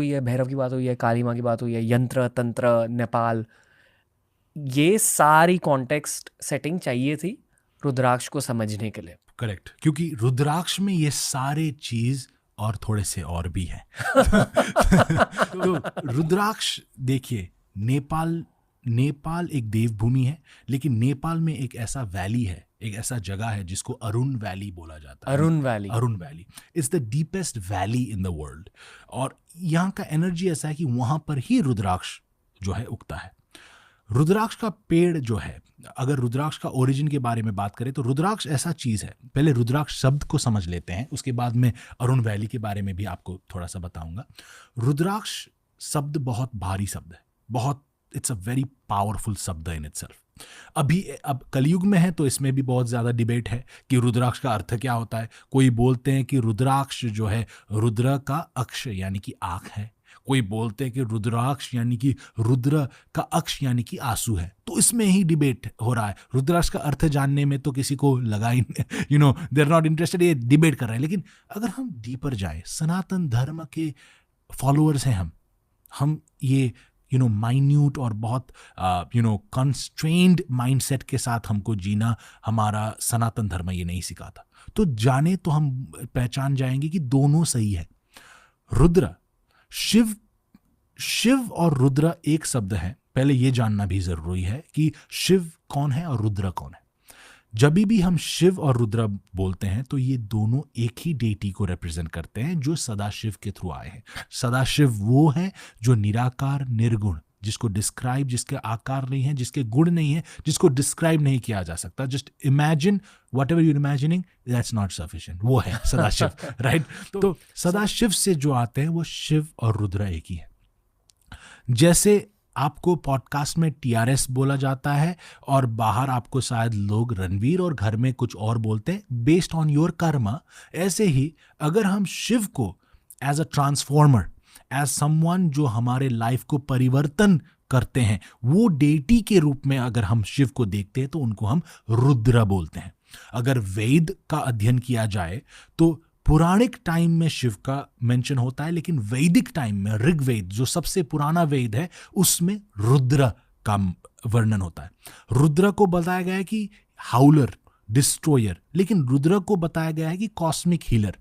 हुई है, भैरव की बात हुई है, काली माँ की बात हुई है, यंत्र तंत्र, नेपाल, ये सारी कॉन्टेक्स्ट सेटिंग चाहिए थी रुद्राक्ष को समझने के लिए। करेक्ट, क्योंकि रुद्राक्ष में ये सारे चीज और थोड़े से और भी हैं। तो रुद्राक्ष देखिए, नेपाल एक देवभूमि है, लेकिन नेपाल में एक ऐसा वैली है, एक ऐसा जगह है जिसको अरुण वैली बोला जाता है। Arun valley is the deepest valley in the world, और यहाँ का एनर्जी ऐसा है कि वहां पर ही रुद्राक्ष जो है उगता है। रुद्राक्ष का पेड़ जो है, अगर रुद्राक्ष का ओरिजिन के बारे में बात करें तो रुद्राक्ष ऐसा चीज है, पहले रुद्राक्ष शब्द को समझ लेते हैं, उसके बाद में अरुण वैली के बारे में भी आपको थोड़ा सा बताऊंगा। रुद्राक्ष शब्द बहुत भारी शब्द है, बहुत, इट्स अ वेरी पावरफुल शब्द इन इटसेल्फ। अब कलयुग में है तो इसमें भी बहुत ज्यादा डिबेट है कि रुद्राक्ष का अर्थ क्या होता है। कोई बोलते हैं कि रुद्राक्ष जो है रुद्र का अक्ष यानी कि आंख है, कोई बोलते हैं कि रुद्राक्ष यानी कि रुद्र का अक्ष यानी कि आंसू है। तो इसमें ही डिबेट हो रहा है। रुद्राक्ष का अर्थ जानने में तो किसी को लगा ही दे आर नॉट इंटरेस्टेड, ये डिबेट कर रहे हैं। लेकिन अगर हम डीपर जाए, सनातन धर्म के फॉलोअर्स हैं हम ये माइन्यूट और बहुत कंस्ट्रेन्ड माइंडसेट के साथ हमको जीना हमारा सनातन धर्म ये नहीं सिखाता। तो जाने तो हम पहचान जाएंगे कि दोनों सही है। रुद्र, शिव और रुद्र एक शब्द है। पहले ये जानना भी जरूरी है कि शिव कौन है और रुद्र कौन है। जब भी हम शिव और रुद्र बोलते हैं तो ये दोनों एक ही डेटी को रिप्रेजेंट करते हैं जो सदाशिव के थ्रू आए हैं। सदाशिव वो है जो निराकार निर्गुण, जिसको डिस्क्राइब, जिसके आकार नहीं है, जिसके गुण नहीं है, जिसको डिस्क्राइब नहीं किया जा सकता। Just imagine whatever you're imagining, that's not sufficient, वो है सदाशिव। राइट। तो सदाशिव से जो आते हैं वो शिव और रुद्र एक ही है। जैसे आपको पॉडकास्ट में टीआरएस बोला जाता है और बाहर आपको शायद लोग रणवीर और घर में कुछ और बोलते हैं बेस्ड ऑन योर कर्मा, ऐसे ही अगर हम शिव को as a transformer, as someone जो हमारे लाइफ को परिवर्तन करते हैं, वो डेटी के रूप में अगर हम शिव को देखते हैं तो उनको हम रुद्र बोलते हैं। अगर वेद का अध्ययन किया जाए तो पुराणिक टाइम में शिव का मेंशन होता है, लेकिन वैदिक टाइम में ऋग्वेद जो सबसे पुराना वेद है उसमें रुद्र का वर्णन होता है। रुद्र को बताया गया है कि हाउलर, डिस्ट्रॉयर, लेकिन रुद्र को बताया गया है कि कॉस्मिक हीलर।